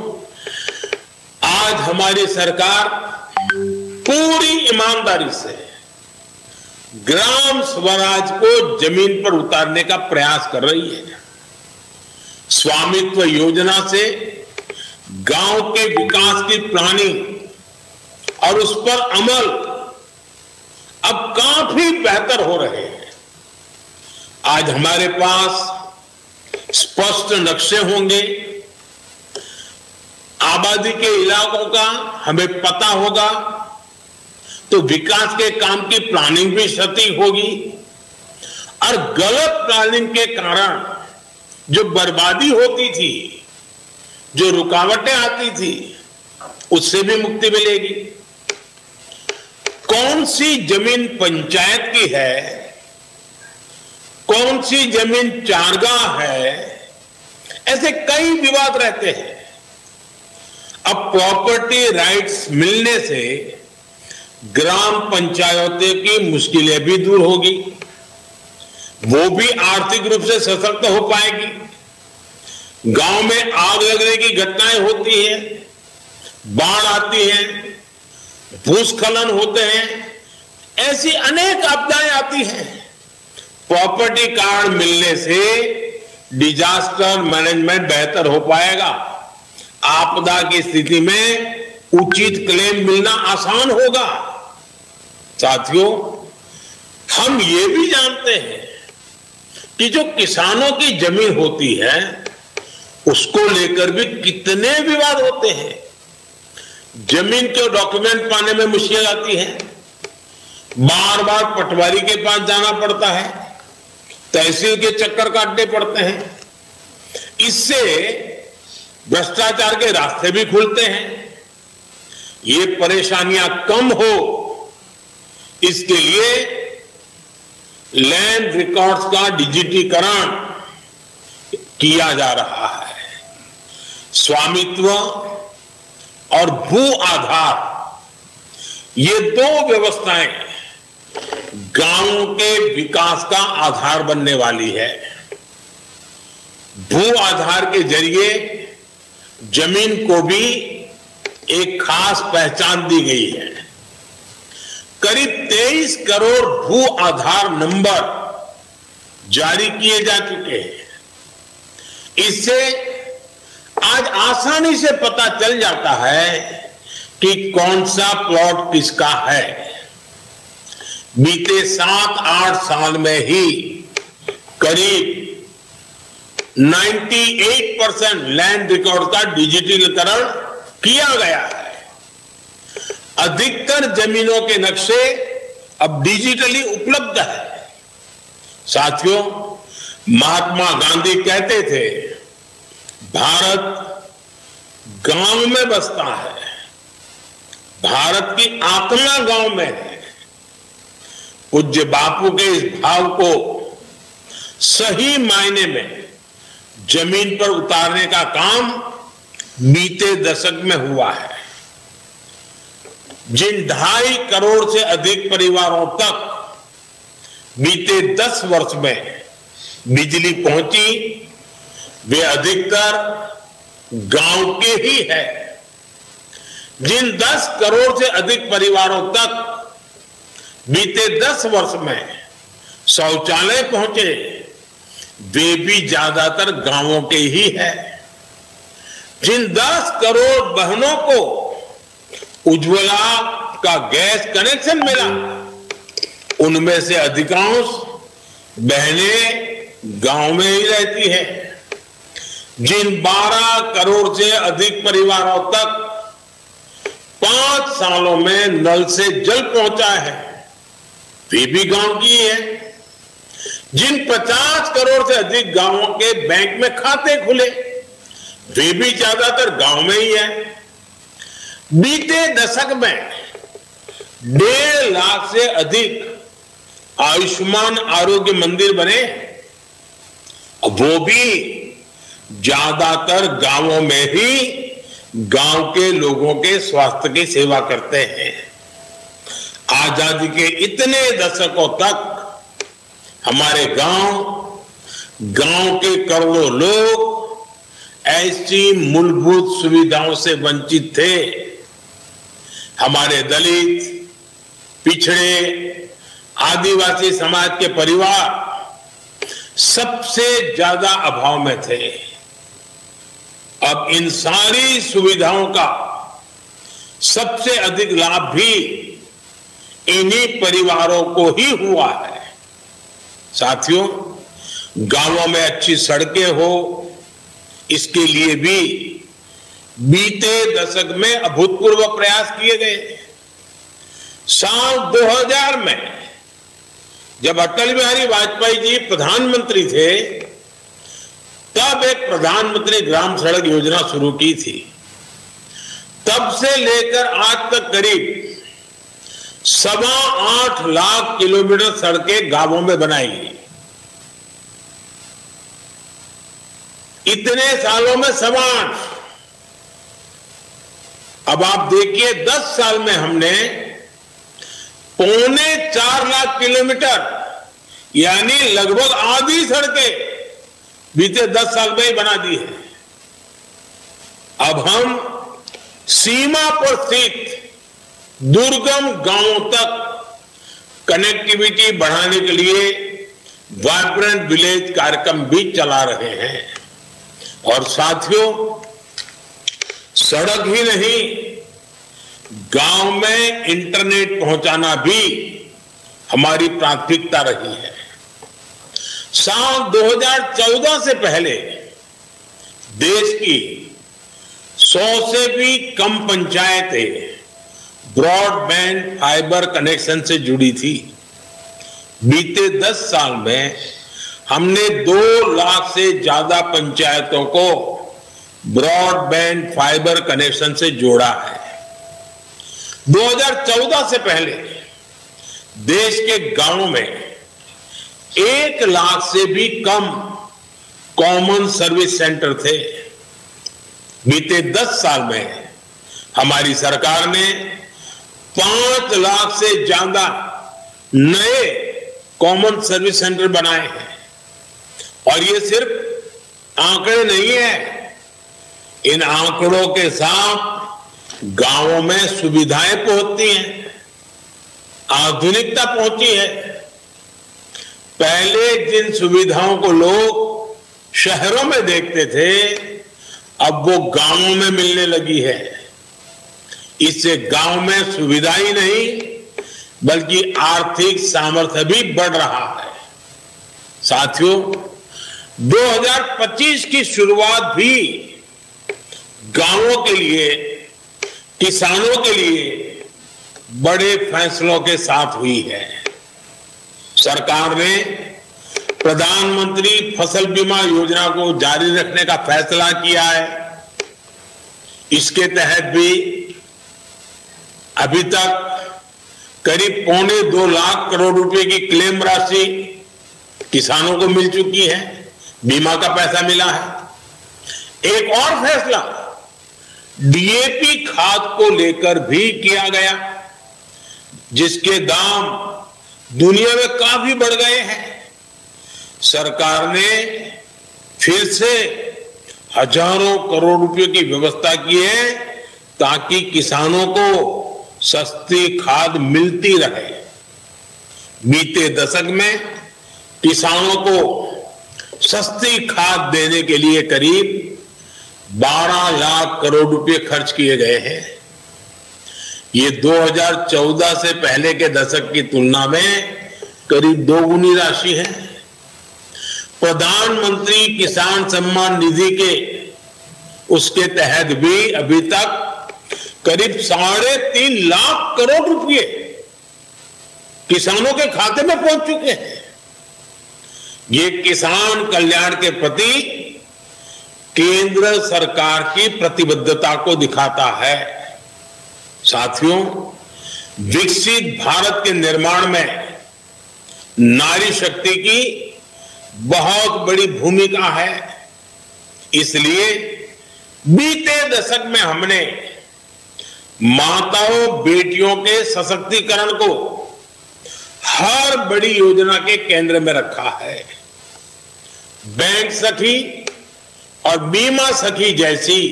आज हमारी सरकार पूरी ईमानदारी से ग्राम स्वराज को जमीन पर उतारने का प्रयास कर रही है। स्वामित्व योजना से गांव के विकास की प्लानिंग और उस पर अमल अब काफी बेहतर हो रहे हैं। आज हमारे पास स्पष्ट नक्शे होंगे, आबादी के इलाकों का हमें पता होगा, तो विकास के काम की प्लानिंग भी सटीक होगी और गलत प्लानिंग के कारण जो बर्बादी होती थी, जो रुकावटें आती थी, उससे भी मुक्ति मिलेगी। कौन सी जमीन पंचायत की है, कौन सी जमीन चारगाह है, ऐसे कई विवाद रहते हैं। अब प्रॉपर्टी राइट्स मिलने से ग्राम पंचायतों की मुश्किलें भी दूर होगी, वो भी आर्थिक रूप से सशक्त हो पाएगी। गांव में आग लगने की घटनाएं होती हैं, बाढ़ आती है, भूस्खलन होते हैं, ऐसी अनेक आपदाएं आती हैं। प्रॉपर्टी कार्ड मिलने से डिजास्टर मैनेजमेंट बेहतर हो पाएगा। आपदा की स्थिति में उचित क्लेम मिलना आसान होगा। साथियों, हम ये भी जानते हैं कि जो किसानों की जमीन होती है उसको लेकर भी कितने विवाद होते हैं। जमीन के डॉक्यूमेंट पाने में मुश्किल आती है, बार बार पटवारी के पास जाना पड़ता है, तहसील के चक्कर काटने पड़ते हैं। इससे भ्रष्टाचार के रास्ते भी खुलते हैं। ये परेशानियां कम हो, इसके लिए लैंड रिकॉर्ड्स का डिजिटीकरण किया जा रहा है। स्वामित्व और भू आधार, ये दो व्यवस्थाएं गांवों के विकास का आधार बनने वाली है। भू आधार के जरिए जमीन को भी एक खास पहचान दी गई है। करीब 23 करोड़ भू आधार नंबर जारी किए जा चुके हैं। इससे आज आसानी से पता चल जाता है कि कौन सा प्लॉट किसका है। बीते 7-8 साल में ही करीब 98% लैंड रिकॉर्ड का डिजिटलीकरण किया गया है। अधिकतर जमीनों के नक्शे अब डिजिटली उपलब्ध है। साथियों, महात्मा गांधी कहते थे, भारत गांव में बसता है, भारत की आत्मा गांव में है। पूज्य बापू के इस भाव को सही मायने में जमीन पर उतारने का काम बीते दशक में हुआ है। जिन 2.5 करोड़ से अधिक परिवारों तक बीते 10 वर्ष में बिजली पहुंची, वे अधिकतर गांव के ही है। जिन 10 करोड़ से अधिक परिवारों तक बीते 10 वर्ष में शौचालय पहुंचे, वे भी ज्यादातर गांवों के ही है। जिन 10 करोड़ बहनों को उज्ज्वला का गैस कनेक्शन मिला, उनमें से अधिकांश बहनें गांव में ही रहती है। जिन 12 करोड़ से अधिक परिवारों तक 5 सालों में नल से जल पहुंचा है, वे भी गांव की है। जिन 50 करोड़ से अधिक गांवों के बैंक में खाते खुले, वे भी ज्यादातर गांव में ही है। बीते दशक में 1.5 लाख से अधिक आयुष्मान आरोग्य मंदिर बने, वो भी ज्यादातर गांवों में ही गांव के लोगों के स्वास्थ्य की सेवा करते हैं। आजादी के इतने दशकों तक हमारे गांव के करोड़ों लोग ऐसी मूलभूत सुविधाओं से वंचित थे। हमारे दलित, पिछड़े, आदिवासी समाज के परिवार सबसे ज्यादा अभाव में थे। अब इन सारी सुविधाओं का सबसे अधिक लाभ भी इन्हीं परिवारों को ही हुआ है। साथियों, गांवों में अच्छी सड़कें हो, इसके लिए भी बीते दशक में अभूतपूर्व प्रयास किए गए। साल 2000 में जब अटल बिहारी वाजपेयी जी प्रधानमंत्री थे, तब एक प्रधानमंत्री ग्राम सड़क योजना शुरू की थी। तब से लेकर आज तक करीब 8.25 लाख किलोमीटर सड़कें गांवों में बनाई गई। इतने सालों में 8.25 अब आप देखिए 10 साल में हमने 3.25 लाख किलोमीटर यानी लगभग आधी सड़कें बीते 10 साल में ही बना दी है। अब हम सीमा पर स्थित दुर्गम गांवों तक कनेक्टिविटी बढ़ाने के लिए वाइब्रेंट विलेज कार्यक्रम भी चला रहे हैं। और साथियों, सड़क ही नहीं, गांव में इंटरनेट पहुंचाना भी हमारी प्राथमिकता रही है। साल 2014 से पहले देश की 100 से भी कम पंचायतें ब्रॉडबैंड फाइबर कनेक्शन से जुड़ी थी। बीते 10 साल में हमने 2 लाख से ज्यादा पंचायतों को ब्रॉडबैंड फाइबर कनेक्शन से जोड़ा है। 2014 से पहले देश के गांवों में 1 लाख से भी कम कॉमन सर्विस सेंटर थे। बीते 10 साल में हमारी सरकार ने 5 लाख से ज्यादा नए कॉमन सर्विस सेंटर बनाए हैं। और ये सिर्फ आंकड़े नहीं है, इन आंकड़ों के साथ गांवों में सुविधाएं पहुंचती हैं, आधुनिकता पहुंची है। पहले जिन सुविधाओं को लोग शहरों में देखते थे, अब वो गांवों में मिलने लगी है। इससे गांव में सुविधा ही नहीं बल्कि आर्थिक सामर्थ्य भी बढ़ रहा है। साथियों, 2025 की शुरुआत भी गांवों के लिए, किसानों के लिए बड़े फैसलों के साथ हुई है। सरकार ने प्रधानमंत्री फसल बीमा योजना को जारी रखने का फैसला किया है। इसके तहत भी अभी तक करीब 2.25 लाख करोड़ रुपए की क्लेम राशि किसानों को मिल चुकी है, बीमा का पैसा मिला है। एक और फैसला डीएपी खाद को लेकर भी किया गया, जिसके दाम दुनिया में काफी बढ़ गए हैं। सरकार ने फिर से हजारों करोड़ रुपए की व्यवस्था की है ताकि किसानों को सस्ती खाद मिलती रहे। बीते दशक में किसानों को सस्ती खाद देने के लिए करीब 12 लाख करोड़ रुपए खर्च किए गए हैं। ये 2014 से पहले के दशक की तुलना में करीब 2 गुनी राशि है। प्रधानमंत्री किसान सम्मान निधि के उसके तहत भी अभी तक करीब 3.5 लाख करोड़ रुपए किसानों के खाते में पहुंच चुके हैं। ये किसान कल्याण के प्रति केंद्र सरकार की प्रतिबद्धता को दिखाता है। साथियों, विकसित भारत के निर्माण में नारी शक्ति की बहुत बड़ी भूमिका है। इसलिए बीते दशक में हमने माताओं बेटियों के सशक्तिकरण को हर बड़ी योजना के केंद्र में रखा है। बैंक सखी और बीमा सखी जैसी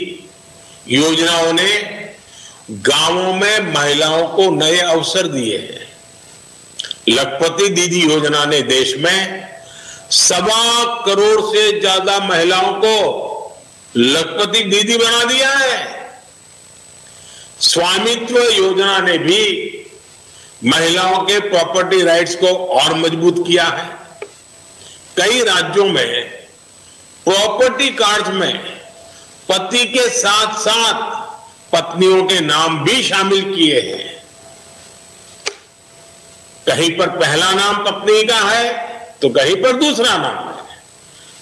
योजनाओं ने गांवों में महिलाओं को नए अवसर दिए हैं। लखपति दीदी योजना ने देश में 1.25 करोड़ से ज्यादा महिलाओं को लखपति दीदी बना दिया है। स्वामित्व योजना ने भी महिलाओं के प्रॉपर्टी राइट्स को और मजबूत किया है। कई राज्यों में प्रॉपर्टी कार्ड में पति के साथ साथ पत्नियों के नाम भी शामिल किए हैं। कहीं पर पहला नाम पत्नी का है तो कहीं पर दूसरा नाम है,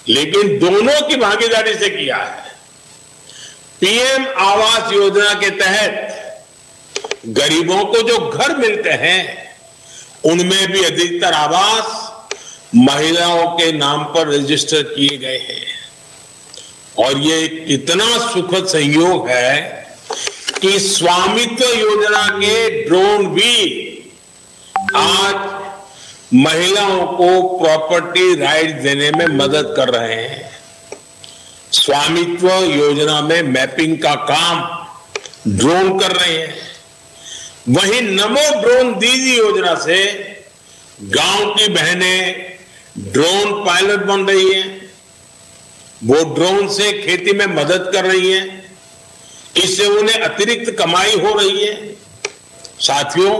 लेकिन दोनों की भागीदारी से किया है। पीएम आवास योजना के तहत गरीबों को जो घर मिलते हैं उनमें भी अधिकतर आवास महिलाओं के नाम पर रजिस्टर किए गए हैं। और ये कितना सुखद संयोग है कि स्वामित्व योजना के ड्रोन भी आज महिलाओं को प्रॉपर्टी राइट देने में मदद कर रहे हैं। स्वामित्व योजना में मैपिंग का काम ड्रोन कर रहे हैं। वहीं नमो ड्रोन दीदी योजना से गांव की बहनें ड्रोन पायलट बन रही हैं। वो ड्रोन से खेती में मदद कर रही हैं। इससे उन्हें अतिरिक्त कमाई हो रही है। साथियों,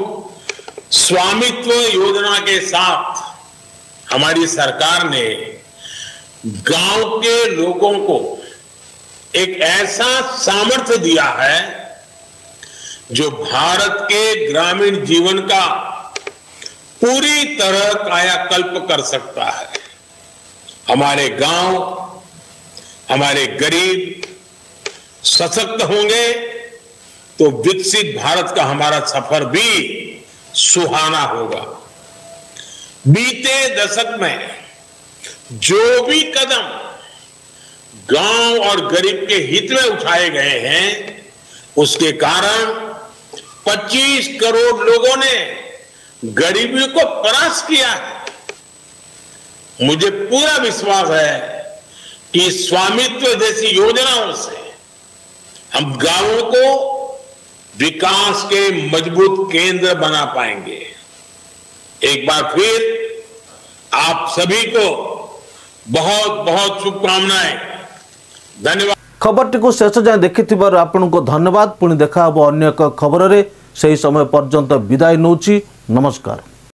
स्वामित्व योजना के साथ हमारी सरकार ने गांव के लोगों को एक ऐसा सामर्थ्य दिया है जो भारत के ग्रामीण जीवन का पूरी तरह कायाकल्प कर सकता है। हमारे गांव, हमारे गरीब सशक्त होंगे तो विकसित भारत का हमारा सफर भी सुहाना होगा। बीते दशक में जो भी कदम गांव और गरीब के हित में उठाए गए हैं, उसके कारण 25 करोड़ लोगों ने गरीबी को परास्त किया है। मुझे पूरा विश्वास है कि स्वामित्व जैसी योजनाओं से हम गांवों को विकास के मजबूत केंद्र बना पाएंगे। एक बार फिर आप सभी को बहुत बहुत शुभकामनाएं। धन्यवाद। खबरटी को शेष जाए देखि आपन को धन्यवाद। पुणी देखा अन्य एक खबर से, सही समय पर्यंत विदाय नौची। नमस्कार।